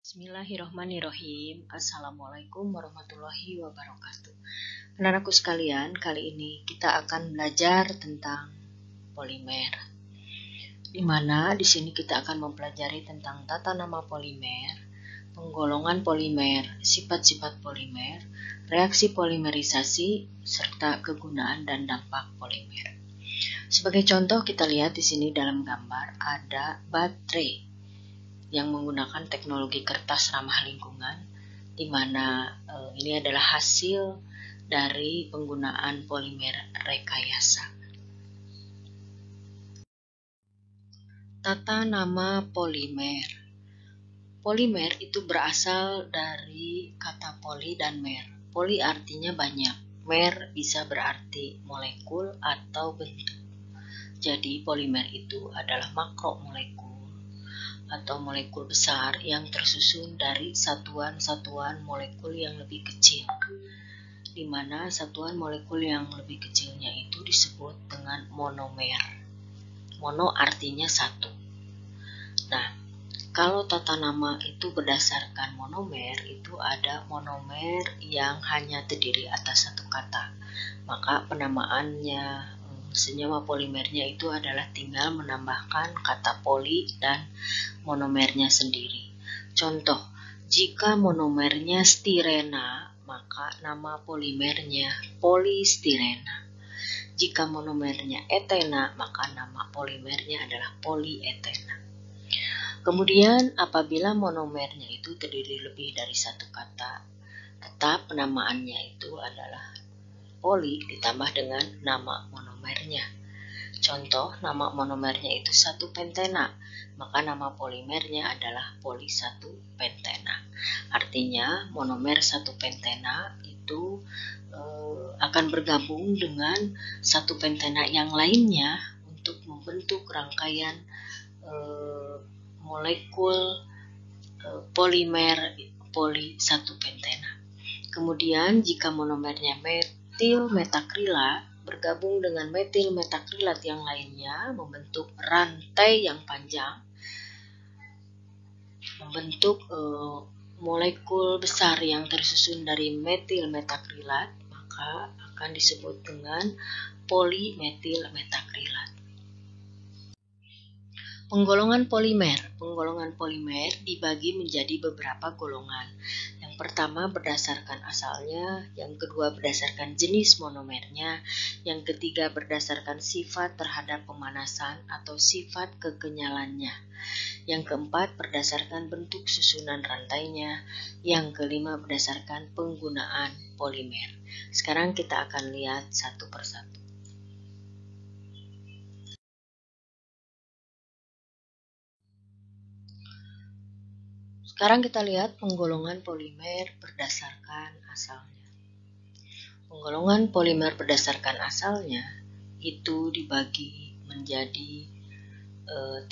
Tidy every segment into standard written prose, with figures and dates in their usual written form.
Bismillahirrahmanirrahim. Assalamualaikum warahmatullahi wabarakatuh. Anak-anakku sekalian, kali ini kita akan belajar tentang polimer. Di mana di sini kita akan mempelajari tentang tata nama polimer, penggolongan polimer, sifat-sifat polimer, reaksi polimerisasi, serta kegunaan dan dampak polimer. Sebagai contoh kita lihat di sini dalam gambar ada baterai yang menggunakan teknologi kertas ramah lingkungan, di mana ini adalah hasil dari penggunaan polimer rekayasa. Tata nama polimer. Polimer itu berasal dari kata poli dan mer. Poli artinya banyak, mer bisa berarti molekul atau bentuk. Jadi polimer itu adalah makromolekul atau molekul besar yang tersusun dari satuan-satuan molekul yang lebih kecil, di mana satuan molekul yang lebih kecilnya itu disebut dengan monomer. Mono artinya satu. Nah, kalau tata nama itu berdasarkan monomer, itu ada monomer yang hanya terdiri atas satu kata, maka penamaannya senyawa polimernya itu adalah tinggal menambahkan kata poli dan monomernya sendiri. Contoh, jika monomernya stirena, maka nama polimernya polistirena. Jika monomernya etena, maka nama polimernya adalah polietena. Kemudian apabila monomernya itu terdiri lebih dari satu kata, tetap penamaannya itu adalah poli ditambah dengan nama monomernya. Contoh, nama monomernya itu 1 pentena, maka nama polimernya adalah poli 1 pentena. Artinya monomer 1 pentena itu akan bergabung dengan 1 pentena yang lainnya untuk membentuk rangkaian molekul polimer poli 1 pentena. Kemudian jika monomernya metil metakrilat bergabung dengan metil metakrilat yang lainnya membentuk rantai yang panjang, membentuk molekul besar yang tersusun dari metil metakrilat, maka akan disebut dengan polimetil metakrilat. Penggolongan polimer. Penggolongan polimer dibagi menjadi beberapa golongan. Yang pertama berdasarkan asalnya, yang kedua berdasarkan jenis monomernya, yang ketiga berdasarkan sifat terhadap pemanasan atau sifat kekenyalannya, yang keempat berdasarkan bentuk susunan rantainya, yang kelima berdasarkan penggunaan polimer. Sekarang kita akan lihat satu persatu. Sekarang kita lihat penggolongan polimer berdasarkan asalnya. Penggolongan polimer berdasarkan asalnya itu dibagi menjadi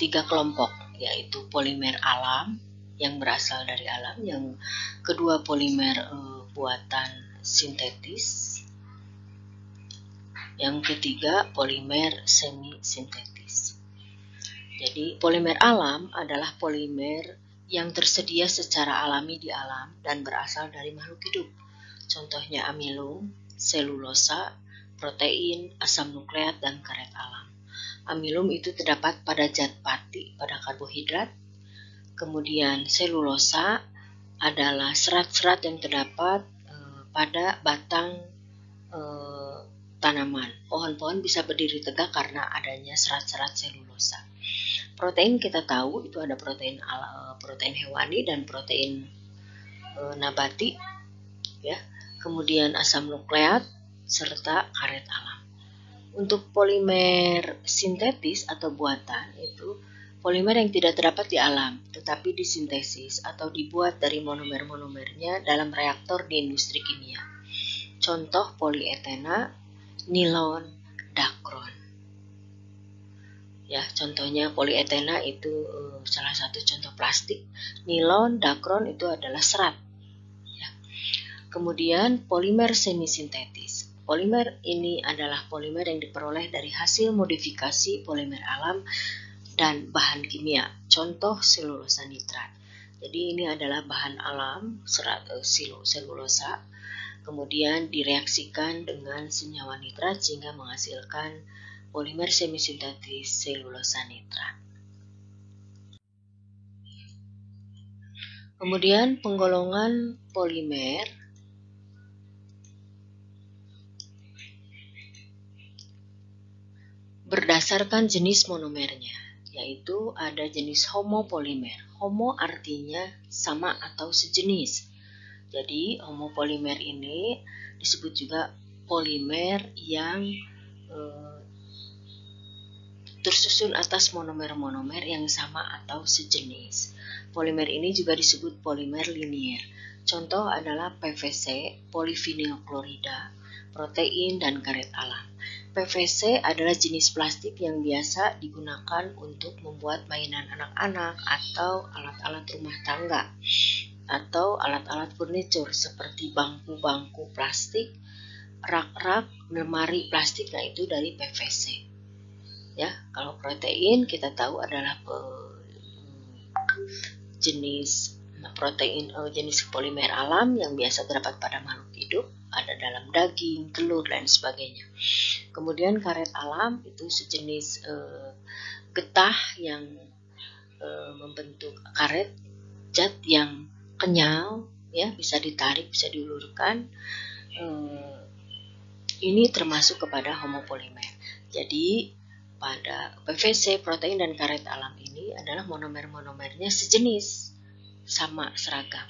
3 kelompok, yaitu polimer alam yang berasal dari alam, yang kedua polimer buatan sintetis, yang ketiga polimer semi-sintetis. Jadi polimer alam adalah polimer yang tersedia secara alami di alam dan berasal dari makhluk hidup. Contohnya amilum, selulosa, protein, asam nukleat, dan karet alam. Amilum itu terdapat pada zat pati, pada karbohidrat. Kemudian selulosa adalah serat-serat yang terdapat pada batang tanaman. Pohon-pohon bisa berdiri tegak karena adanya serat-serat selulosa. Protein kita tahu itu ada protein hewani dan protein nabati, ya. Kemudian asam nukleat serta karet alam. Untuk polimer sintetis atau buatan itu polimer yang tidak terdapat di alam, tetapi disintesis atau dibuat dari monomer-monomernya dalam reaktor di industri kimia. Contoh polietena, nilon, dakron. Ya, contohnya polietena itu salah satu contoh plastik. Nilon, dakron itu adalah serat. Ya. Kemudian polimer semisintetis. Polimer ini adalah polimer yang diperoleh dari hasil modifikasi polimer alam dan bahan kimia. Contoh selulosa nitrat. Jadi ini adalah bahan alam, selulosa, kemudian direaksikan dengan senyawa nitrat sehingga menghasilkan polimer semisintetis selulosa nitrat. Kemudian penggolongan polimer berdasarkan jenis monomernya, yaitu ada jenis homopolimer. Homo artinya sama atau sejenis. Jadi homopolimer ini disebut juga polimer yang tersusun atas monomer-monomer yang sama atau sejenis. Polimer ini juga disebut polimer linier. Contoh adalah PVC, polyvinyl klorida, protein, dan karet alam. PVC adalah jenis plastik yang biasa digunakan untuk membuat mainan anak-anak atau alat-alat rumah tangga atau alat-alat furniture seperti bangku-bangku plastik, rak-rak, lemari plastik, nah itu dari PVC. Ya, kalau protein kita tahu adalah jenis protein jenis polimer alam yang biasa terdapat pada makhluk hidup, ada dalam daging, telur, dan sebagainya. Kemudian karet alam itu sejenis getah yang membentuk karet cat yang kenyal, ya, bisa ditarik, bisa diulurkan. Ini termasuk kepada homopolimer. Jadi pada PVC, protein, dan karet alam ini adalah monomer-monomernya sejenis, sama, seragam.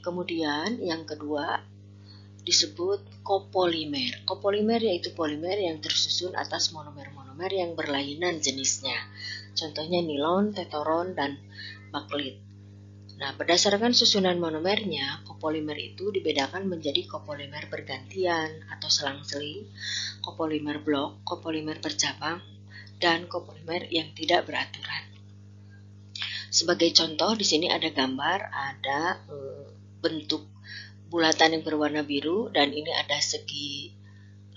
Kemudian yang kedua disebut copolimer. Copolimer yaitu polimer yang tersusun atas monomer-monomer yang berlainan jenisnya. Contohnya nilon, tetoron, dan baklit. Nah, berdasarkan susunan monomernya, copolimer itu dibedakan menjadi copolimer bergantian atau selang-seling, copolimer blok, copolimer bercabang, dan copolimer yang tidak beraturan. Sebagai contoh, di sini ada gambar, ada bentuk bulatan yang berwarna biru, dan ini ada segi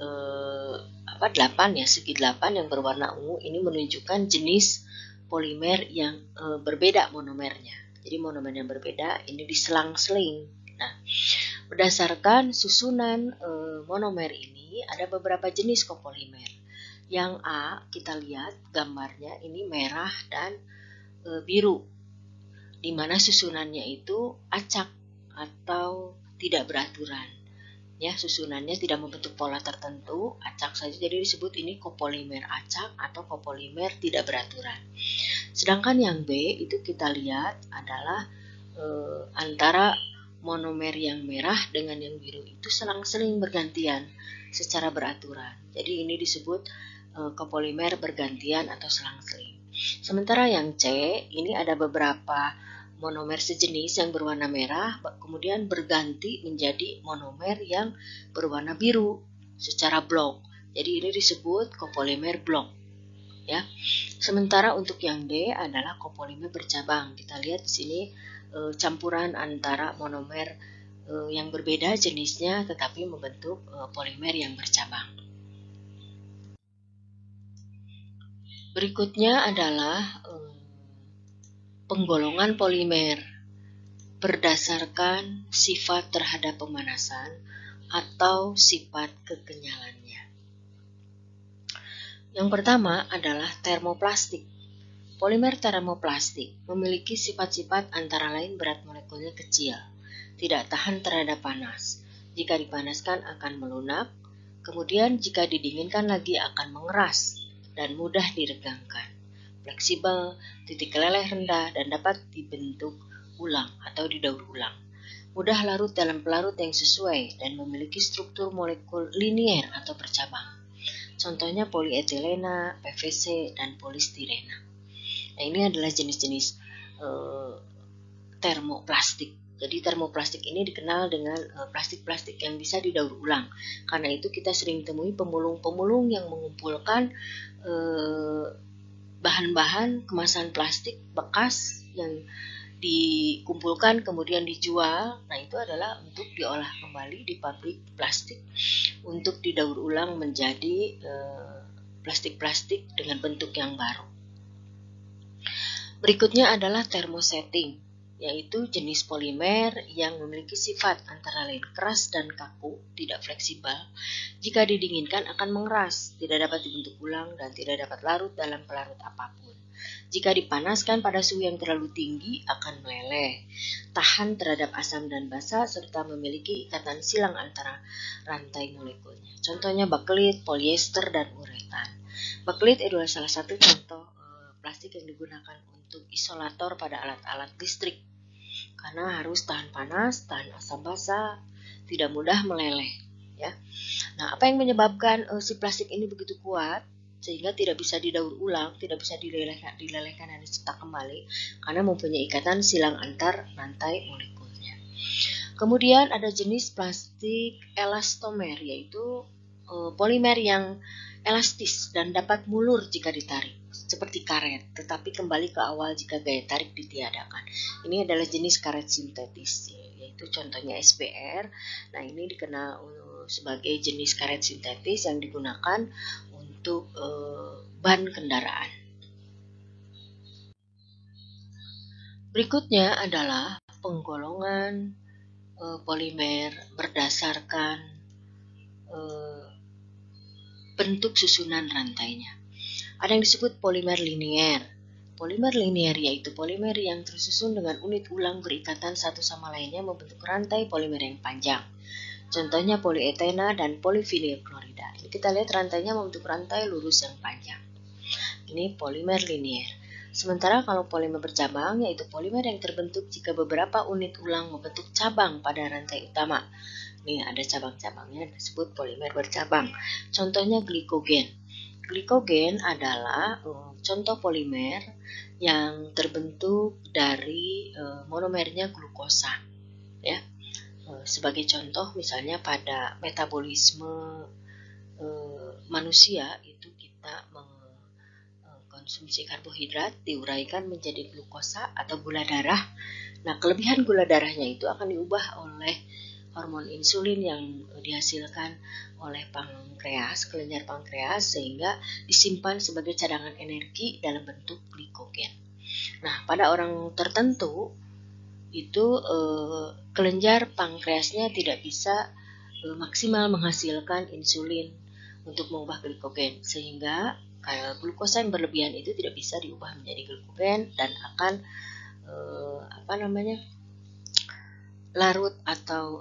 8 ya, segi 8 yang berwarna ungu. Ini menunjukkan jenis polimer yang berbeda monomernya. Jadi monomer yang berbeda ini diselang-seling. Nah, berdasarkan susunan monomer ini ada beberapa jenis copolimer. Yang A, kita lihat gambarnya ini merah dan biru, di mana susunannya itu acak atau tidak beraturan. Ya, susunannya tidak membentuk pola tertentu, acak saja, jadi disebut ini copolimer acak atau copolimer tidak beraturan. Sedangkan yang B itu kita lihat adalah antara monomer yang merah dengan yang biru itu selang-seling bergantian secara beraturan. Jadi ini disebut copolimer bergantian atau selang-seling. Sementara yang C ini ada beberapa monomer sejenis yang berwarna merah kemudian berganti menjadi monomer yang berwarna biru secara blok. Jadi ini disebut copolimer blok. Ya. Sementara untuk yang D adalah copolimer bercabang. Kita lihat di sini campuran antara monomer yang berbeda jenisnya tetapi membentuk polimer yang bercabang. Berikutnya adalah penggolongan polimer berdasarkan sifat terhadap pemanasan atau sifat kekenyalannya. Yang pertama adalah termoplastik. Polimer termoplastik memiliki sifat-sifat antara lain berat molekulnya kecil, tidak tahan terhadap panas. Jika dipanaskan akan melunak, kemudian jika didinginkan lagi akan mengeras dan mudah diregangkan. Fleksibel, titik keleleh rendah, dan dapat dibentuk ulang atau didaur ulang. Mudah larut dalam pelarut yang sesuai dan memiliki struktur molekul linier atau bercabang. Contohnya polietilena, PVC, dan polistirena. Nah, ini adalah jenis-jenis termoplastik. Jadi termoplastik ini dikenal dengan plastik-plastik yang bisa didaur ulang. Karena itu kita sering temui pemulung-pemulung yang mengumpulkan bahan-bahan kemasan plastik bekas yang dikumpulkan kemudian dijual. Nah, itu adalah untuk diolah kembali di pabrik plastik untuk didaur ulang menjadi plastik-plastik dengan bentuk yang baru. Berikutnya adalah thermosetting. yaitu jenis polimer yang memiliki sifat antara lain keras dan kaku, tidak fleksibel. Jika didinginkan akan mengeras, tidak dapat dibentuk ulang, dan tidak dapat larut dalam pelarut apapun. Jika dipanaskan pada suhu yang terlalu tinggi akan meleleh, tahan terhadap asam dan basa, serta memiliki ikatan silang antara rantai molekulnya. Contohnya bakelit, polyester, dan uretan. Bakelit adalah salah satu contoh plastik yang digunakan untuk isolator pada alat-alat listrik, karena harus tahan panas, tahan asam basa, tidak mudah meleleh. Ya. Nah, apa yang menyebabkan si plastik ini begitu kuat sehingga tidak bisa didaur ulang, tidak bisa dilelehkan dan dicetak kembali, karena mempunyai ikatan silang antar rantai molekulnya. Kemudian ada jenis plastik elastomer, yaitu polimer yang elastis dan dapat mulur jika ditarik, seperti karet, tetapi kembali ke awal jika gaya tarik ditiadakan. Ini adalah jenis karet sintetis, yaitu contohnya SBR. Nah, ini dikenal sebagai jenis karet sintetis yang digunakan untuk ban kendaraan. Berikutnya adalah penggolongan polimer berdasarkan bentuk susunan rantainya. Ada yang disebut polimer linier. Polimer linier yaitu polimer yang tersusun dengan unit ulang berikatan satu sama lainnya membentuk rantai polimer yang panjang. Contohnya polietena dan polivinyl klorida. Ini kita lihat rantainya membentuk rantai lurus yang panjang. Ini polimer linier. Sementara kalau polimer bercabang yaitu polimer yang terbentuk jika beberapa unit ulang membentuk cabang pada rantai utama. Ini ada cabang-cabangnya disebut polimer bercabang. Contohnya glikogen. Glikogen adalah contoh polimer yang terbentuk dari monomernya glukosa. Ya. Sebagai contoh misalnya pada metabolisme manusia itu kita mengkonsumsi karbohidrat diuraikan menjadi glukosa atau gula darah. Nah, kelebihan gula darahnya itu akan diubah oleh hormon insulin yang dihasilkan oleh pankreas, kelenjar pankreas, sehingga disimpan sebagai cadangan energi dalam bentuk glikogen. Nah, pada orang tertentu itu kelenjar pankreasnya tidak bisa maksimal menghasilkan insulin untuk mengubah glikogen, sehingga glukosa yang berlebihan itu tidak bisa diubah menjadi glikogen dan akan larut atau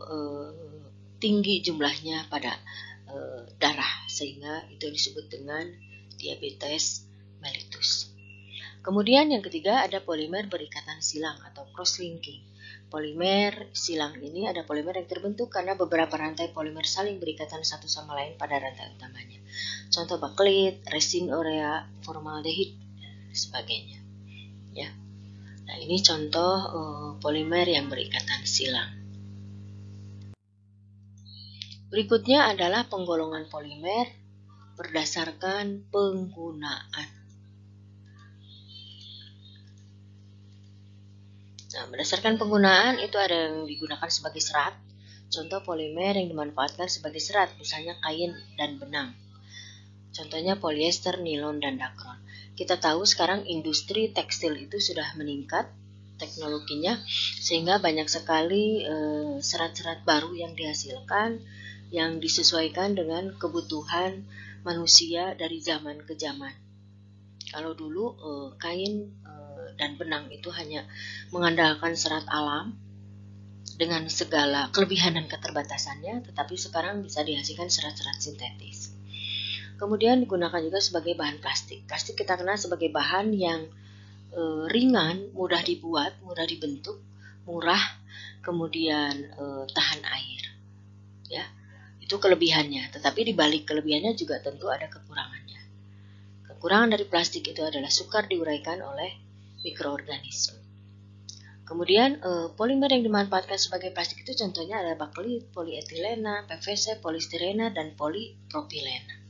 tinggi jumlahnya pada darah, sehingga itu disebut dengan diabetes mellitus. Kemudian yang ketiga ada polimer berikatan silang atau cross-linking. Polimer silang ini ada polimer yang terbentuk karena beberapa rantai polimer saling berikatan satu sama lain pada rantai utamanya. Contoh bakelit, resin urea, formaldehid, dan sebagainya. Ya. Nah, ini contoh polimer yang berikatan silang. Berikutnya adalah penggolongan polimer berdasarkan penggunaan. Nah, berdasarkan penggunaan itu ada yang digunakan sebagai serat. Contoh polimer yang dimanfaatkan sebagai serat, misalnya kain dan benang. Contohnya polyester, nilon, dan dakron. Kita tahu sekarang industri tekstil itu sudah meningkat teknologinya, sehingga banyak sekali serat-serat baru yang dihasilkan yang disesuaikan dengan kebutuhan manusia dari zaman ke zaman. Kalau dulu kain dan benang itu hanya mengandalkan serat alam dengan segala kelebihan dan keterbatasannya, tetapi sekarang bisa dihasilkan serat-serat sintetis. Kemudian digunakan juga sebagai bahan plastik. Plastik kita kenal sebagai bahan yang ringan, mudah dibuat, mudah dibentuk, murah, kemudian tahan air. Ya, itu kelebihannya. Tetapi di balik kelebihannya juga tentu ada kekurangannya. Kekurangan dari plastik itu adalah sukar diuraikan oleh mikroorganisme. Kemudian polimer yang dimanfaatkan sebagai plastik itu contohnya adalah bakelit, polietilena, PVC, polistirena, dan polipropilena.